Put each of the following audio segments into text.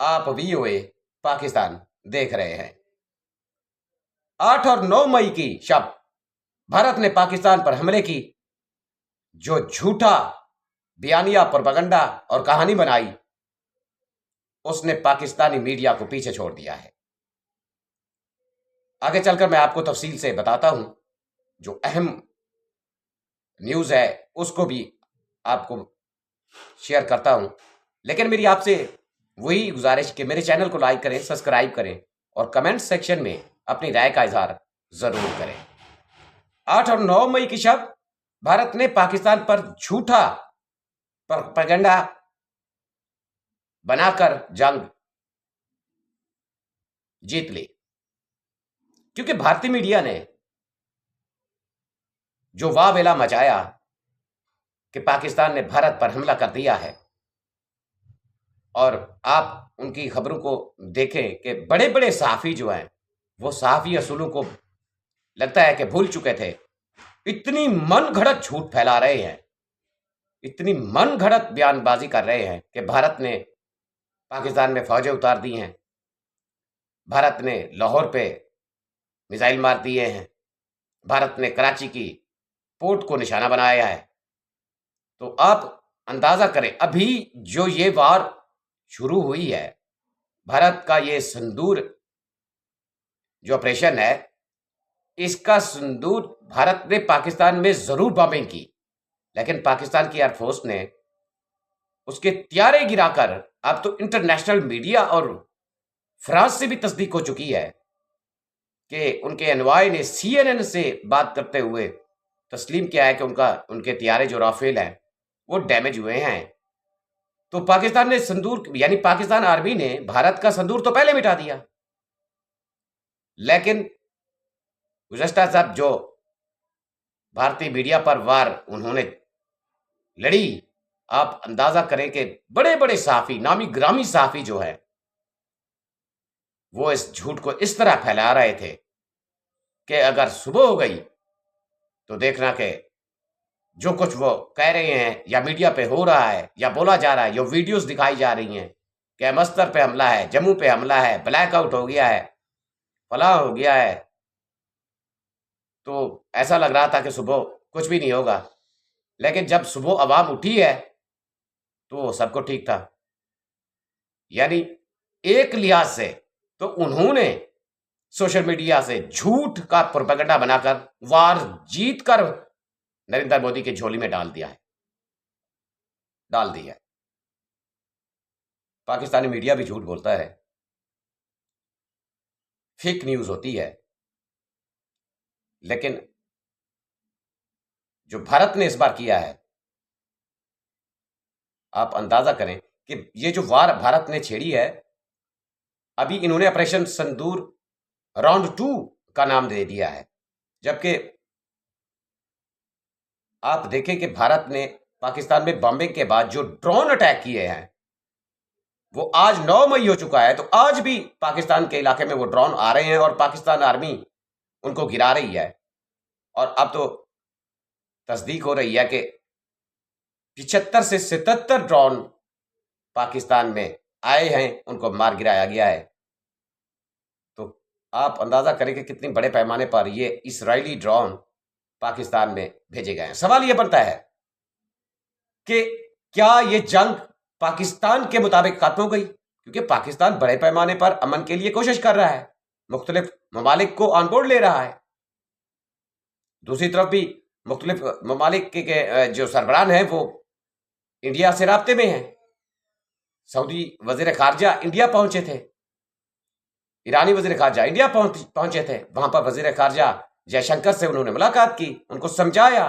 आप वीओए पाकिस्तान देख रहे हैं। 8 और 9 मई की शब भारत ने पाकिस्तान पर हमले की जो झूठा बयानिया प्रोपेगेंडा और कहानी बनाई, उसने पाकिस्तानी मीडिया को पीछे छोड़ दिया है। आगे चलकर मैं आपको तफसील से बताता हूं, जो अहम न्यूज़ है उसको भी आपको शेयर करता हूं। लेकिन मेरी आपसे वही गुजारिश कि मेरे चैनल को लाइक करें, सब्सक्राइब करें और कमेंट सेक्शन में अपनी राय का इजहार जरूर करें। 8 और 9 मई की शब भारत ने पाकिस्तान पर झूठा प्रोपेगेंडा बनाकर जंग जीत ली, क्योंकि भारतीय मीडिया ने जो वावेला मचाया कि पाकिस्तान ने भारत पर हमला कर दिया है, और आप उनकी खबरों को देखें कि बड़े बड़े सहाफ़ी जो हैं वो सहाफ़ी असूलों को लगता है कि भूल चुके थे। इतनी मन घड़त झूठ फैला रहे हैं, इतनी मन घड़त बयानबाजी कर रहे हैं कि भारत ने पाकिस्तान में फौजें उतार दी हैं, भारत ने लाहौर पे मिसाइल मार दिए हैं, भारत ने कराची की पोर्ट को निशाना बनाया है। तो आप अंदाजा करें, अभी जो ये वार शुरू हुई है, भारत का ये सिंदूर जो ऑपरेशन है, इसका सिंदूर भारत ने पाकिस्तान में जरूर बॉम्बिंग की, लेकिन पाकिस्तान की एयरफोर्स ने उसके त्यारे गिराकर, अब तो इंटरनेशनल मीडिया और फ्रांस से भी तस्दीक हो चुकी है कि उनके एनवाई ने CNN से बात करते हुए तस्लीम किया है कि उनके त्यारे जो राफेल हैं वो डैमेज हुए हैं। तो पाकिस्तान ने संदूर, यानी पाकिस्तान आर्मी ने भारत का संदूर तो पहले मिटा दिया, लेकिन गुज़श्ता साहब जो भारतीय मीडिया पर वार उन्होंने लड़ी, आप अंदाजा करें कि बड़े बड़े सहाफ़ी, नामी ग्रामी सहाफ़ी जो है वो इस झूठ को इस तरह फैला रहे थे कि अगर सुबह हो गई तो देखना कि जो कुछ वो कह रहे हैं या मीडिया पे हो रहा है या बोला जा रहा है, जो वीडियोस दिखाई जा रही हैं कि मस्तर पे हमला है, जम्मू पे हमला है, ब्लैकआउट हो गया है, फलां हो गया है, तो ऐसा लग रहा था कि सुबह कुछ भी नहीं होगा। लेकिन जब सुबह आवाम उठी है तो सबको ठीक था। यानी एक लिहाज से तो उन्होंने सोशल मीडिया से झूठ का प्रोपेगेंडा बनाकर वार जीत कर नरेंद्र मोदी की झोली में डाल दिया है, डाल दी है। पाकिस्तानी मीडिया भी झूठ बोलता है, फेक न्यूज होती है, लेकिन जो भारत ने इस बार किया है, आप अंदाजा करें कि ये जो वार भारत ने छेड़ी है, अभी इन्होंने ऑपरेशन संदूर राउंड 2 का नाम दे दिया है, जबकि आप देखें कि भारत ने पाकिस्तान में बॉम्बिंग के बाद जो ड्रोन अटैक किए हैं वो आज 9 मई हो चुका है, तो आज भी पाकिस्तान के इलाके में वो ड्रोन आ रहे हैं और पाकिस्तान आर्मी उनको गिरा रही है। और अब तो तस्दीक हो रही है कि 75 से 77 ड्रोन पाकिस्तान में आए हैं, उनको मार गिराया गया है। तो आप अंदाजा करें कि कितनी बड़े पैमाने पर ये इजरायली ड्रोन पाकिस्तान में भेजे गए हैं। सवाल यह बनता है कि क्या ये जंग पाकिस्तान के मुताबिक खत्म हो गई, क्योंकि पाकिस्तान बड़े पैमाने पर अमन के लिए कोशिश कर रहा है, मुख्तलिफ ममालिक को ऑन बोर्ड ले रहा है। दूसरी तरफ भी मुख्तलिफ ममालिक के जो सरबराह हैं वो इंडिया से राब्ते में हैं। सऊदी वजीर खारजा इंडिया पहुंचे थे, ईरानी वजीर खारजा इंडिया पहुंचे थे, वहां पर वजीर खारजा जयशंकर से उन्होंने मुलाकात की, उनको समझाया,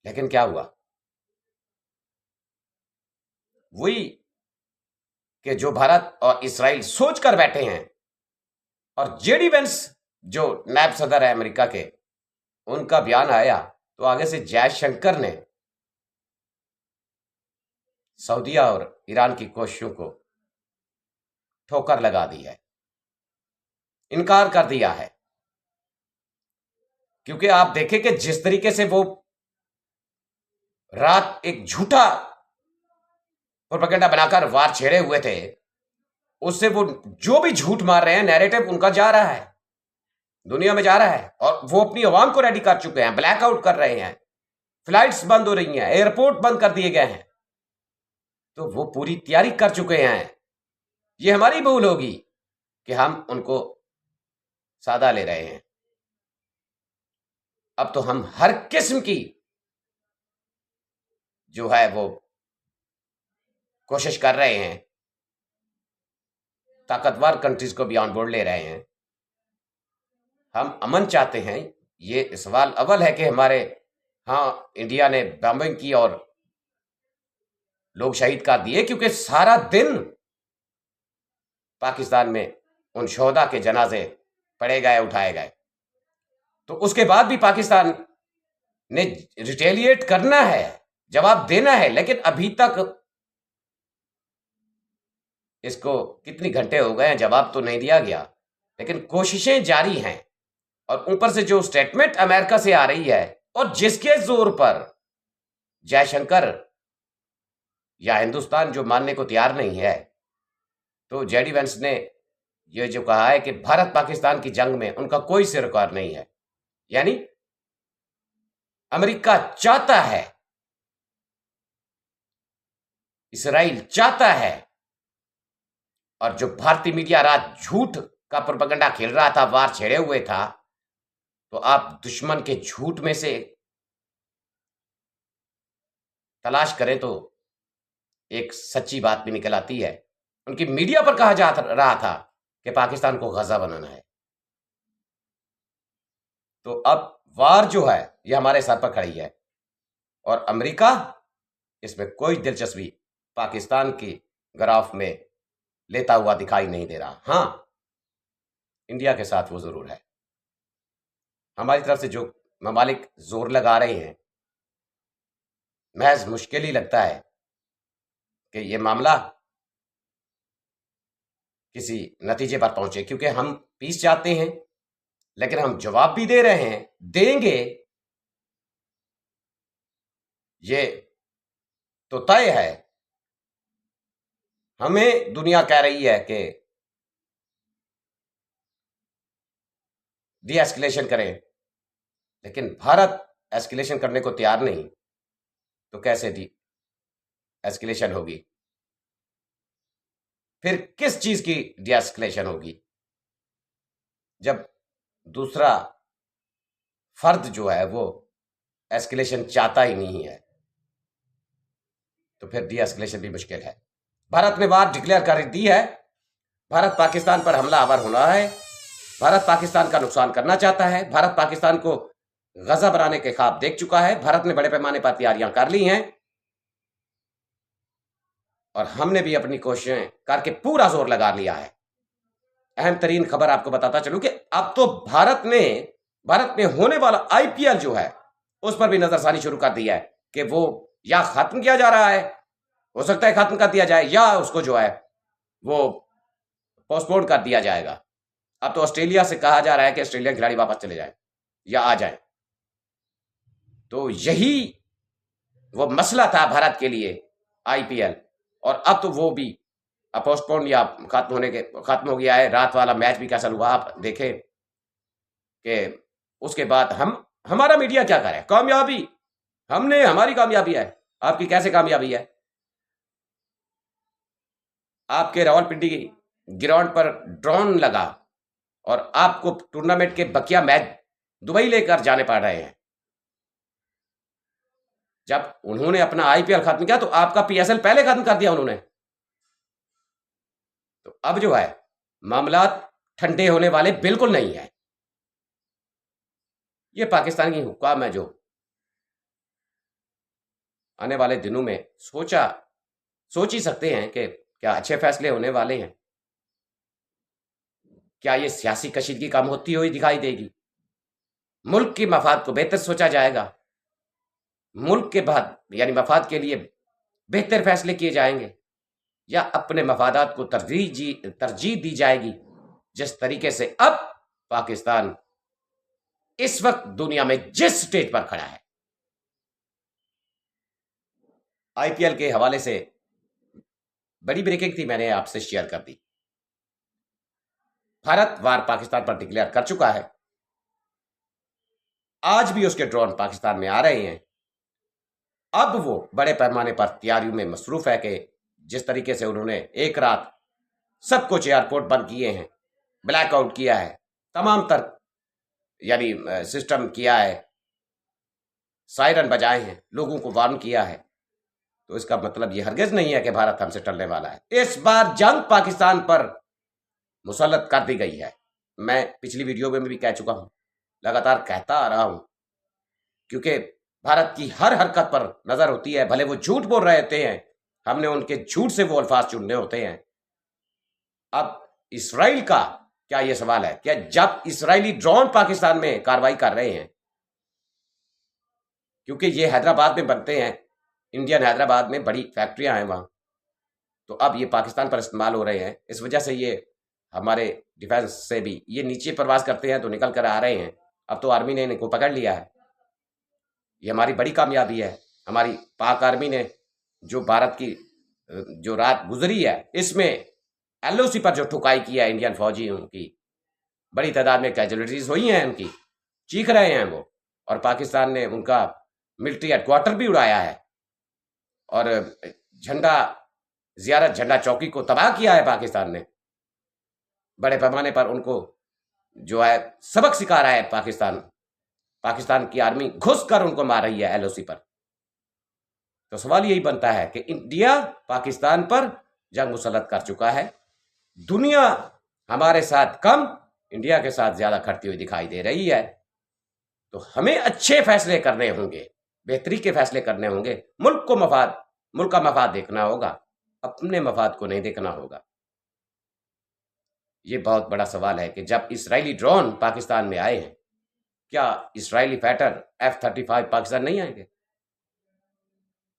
लेकिन क्या हुआ? वही कि जो भारत और इसराइल सोच कर बैठे हैं, और जेडी वेंस जो नायब सदर है अमेरिका के, उनका बयान आया तो आगे से जयशंकर ने सऊदीया और ईरान की कोशिशों को ठोकर लगा दी है, इनकार कर दिया है। क्योंकि आप देखें कि जिस तरीके से वो रात एक झूठा प्रोपेगेंडा बनाकर वार छेड़े हुए थे, उससे वो जो भी झूठ मार रहे हैं, नैरेटिव उनका जा रहा है, दुनिया में जा रहा है, और वो अपनी आवाम को रेडी कर चुके हैं, ब्लैकआउट कर रहे हैं, फ्लाइट्स बंद हो रही हैं, एयरपोर्ट बंद कर दिए गए हैं। तो वो पूरी तैयारी कर चुके हैं। ये हमारी भूल होगी कि हम उनको सादा ले रहे हैं। अब तो हम हर किस्म की जो है वो कोशिश कर रहे हैं, ताकतवर कंट्रीज को भी ऑन बोर्ड ले रहे हैं। हम अमन चाहते हैं। ये सवाल अव्वल है कि हमारे इंडिया ने बॉम्बिंग की और लोग शहीद कर दिए, क्योंकि सारा दिन पाकिस्तान में उन शोहदा के जनाजे पड़े गए, उठाए गए। तो उसके बाद भी पाकिस्तान ने रिटेलिएट करना है, जवाब देना है, लेकिन अभी तक इसको कितने घंटे हो गए हैं, जवाब तो नहीं दिया गया, लेकिन कोशिशें जारी हैं। और ऊपर से जो स्टेटमेंट अमेरिका से आ रही है, और जिसके जोर पर जयशंकर या हिंदुस्तान जो मानने को तैयार नहीं है, तो जेडी वेंस ने ये जो कहा है कि भारत पाकिस्तान की जंग में उनका कोई सरोकार नहीं है, यानी अमेरिका चाहता है, इसराइल चाहता है, और जो भारतीय मीडिया रात झूठ का प्रोपेगेंडा खेल रहा था, वार छेड़े हुए था, तो आप दुश्मन के झूठ में से तलाश करें तो एक सच्ची बात भी निकल आती है। उनकी मीडिया पर कहा जा रहा था कि पाकिस्तान को गजा बनाना है। तो अब वार जो है ये हमारे सर पर खड़ी है, और अमेरिका इसमें कोई दिलचस्पी पाकिस्तान की ग्राफ में लेता हुआ दिखाई नहीं दे रहा। हां, इंडिया के साथ वो जरूर है। हमारी तरफ से जो ममालिक जोर लगा रहे हैं, महज मुश्किल ही लगता है कि ये मामला किसी नतीजे पर पहुंचे, क्योंकि हम पीस चाहते हैं, लेकिन हम जवाब भी दे रहे हैं, देंगे, ये तो तय है। हमें दुनिया कह रही है कि डी एस्केलेशन करें, लेकिन भारत एस्केलेशन करने को तैयार नहीं, तो कैसे डी एस्केलेशन होगी? फिर किस चीज की डी एस्केलेशन होगी? जब दूसरा फर्द जो है वो एस्केलेशन चाहता ही नहीं है, तो फिर डी एस्केलेशन भी मुश्किल है। भारत ने वार डिक्लेयर कर दी है। भारत पाकिस्तान पर हमलावर होना है। भारत पाकिस्तान का नुकसान करना चाहता है। भारत पाकिस्तान को गजा बनाने के ख्वाब देख चुका है। भारत ने बड़े पैमाने पर तैयारियां कर ली हैं, और हमने भी अपनी कोशिशें करके पूरा जोर लगा लिया है। अहम तरीन खबर आपको बताता चलूं कि अब तो भारत में होने वाला आईपीएल जो है, उस पर भी नजरसानी शुरू कर दी है कि वो या खत्म किया जा रहा है, हो सकता है खत्म कर दिया जाए, या उसको जो है वो पोस्टपोन कर दिया जाएगा। अब तो ऑस्ट्रेलिया से कहा जा रहा है कि ऑस्ट्रेलियन खिलाड़ी वापस चले जाएं या आ जाएं। तो यही वो मसला था भारत के लिए, आईपीएल, और अब तो वो भी पोस्टपोन या खत्म हो गया है। रात वाला मैच भी कैसा हुआ आप देखें कि उसके बाद हमारा मीडिया क्या करे? कामयाबी हमारी कामयाबी है। आपकी कैसे कामयाबी है? आपके रावलपिंडी ग्राउंड पर ड्रोन लगा और आपको टूर्नामेंट के बकिया मैच दुबई लेकर जाने पड़ रहे हैं। जब उन्होंने अपना आईपीएल खत्म किया तो आपका पीएसएल पहले खत्म कर दिया उन्होंने। तो अब जो है मामला ठंडे होने वाले बिल्कुल नहीं है। ये पाकिस्तान की हुक्काम है जो आने वाले दिनों में सोच ही सकते हैं कि क्या अच्छे फैसले होने वाले हैं। क्या ये सियासी कशीदगी कम होती हुई दिखाई देगी? मुल्क की मफाद को बेहतर सोचा जाएगा? मुल्क के बाद यानी मफाद के लिए बेहतर फैसले किए जाएंगे, या अपने मफादात को तरजीह दी जाएगी, जिस तरीके से अब पाकिस्तान इस वक्त दुनिया में जिस स्टेज पर खड़ा है? आईपीएल के हवाले से बड़ी ब्रेकिंग थी, मैंने आपसे शेयर कर दी। भारत वार पाकिस्तान पर डिक्लेयर कर चुका है। आज भी उसके ड्रोन पाकिस्तान में आ रहे हैं। अब वो बड़े पैमाने पर तैयारियों में मसरूफ है कि जिस तरीके से उन्होंने एक रात सब कुछ एयरपोर्ट बंद किए हैं, ब्लैकआउट किया है, तमाम तर यानी सिस्टम किया है, सायरन बजाए हैं, लोगों को वार्न किया है, तो इसका मतलब ये हरगिज नहीं है कि भारत हमसे टलने वाला है। इस बार जंग पाकिस्तान पर मुसल्लत कर दी गई है। मैं पिछली वीडियो में भी कह चुका हूं, लगातार कहता आ रहा हूं, क्योंकि भारत की हर हरकत पर नजर होती है। भले वो झूठ बोल रहे होते हैं, हमने उनके झूठ से वो अल्फाज चुनने होते हैं। अब इसराइल का क्या ये सवाल है, क्या जब इसराइली ड्रोन पाकिस्तान में कार्रवाई कर रहे हैं, क्योंकि ये हैदराबाद में बनते हैं, इंडियन हैदराबाद में बड़ी फैक्ट्रियां हैं वहां, तो अब ये पाकिस्तान पर इस्तेमाल हो रहे हैं। इस वजह से ये हमारे डिफेंस से भी ये नीचे प्रवास करते हैं तो निकल कर आ रहे हैं। अब तो आर्मी ने इनको पकड़ लिया है। ये हमारी बड़ी कामयाबी है। हमारी पाक आर्मी ने जो भारत की जो रात गुजरी है, इसमें एलओसी पर जो ठुकाई किया है इंडियन फौजियों की, बड़ी तादाद में कैजुअलिटीज हुई हैं उनकी, चीख रहे हैं वो। और पाकिस्तान ने उनका मिलिट्री हेडक्वार्टर भी उड़ाया है और झंडा जियारत झंडा चौकी को तबाह किया है पाकिस्तान ने। बड़े पैमाने पर उनको जो है सबक सिखा रहा है पाकिस्तान की आर्मी घुस कर उनको मार रही है एलओसी पर। तो सवाल यही बनता है कि इंडिया पाकिस्तान पर जंग मुसल्लत कर चुका है। दुनिया हमारे साथ कम, इंडिया के साथ ज्यादा खड़ती हुई दिखाई दे रही है। तो हमें अच्छे फैसले करने होंगे, बेहतरी के फैसले करने होंगे। मुल्क का मफाद देखना होगा, अपने मफाद को नहीं देखना होगा। ये बहुत बड़ा सवाल है कि जब इसराइली ड्रोन पाकिस्तान में आए हैं, क्या इसराइली फाइटर F-35 पाकिस्तान नहीं आएंगे?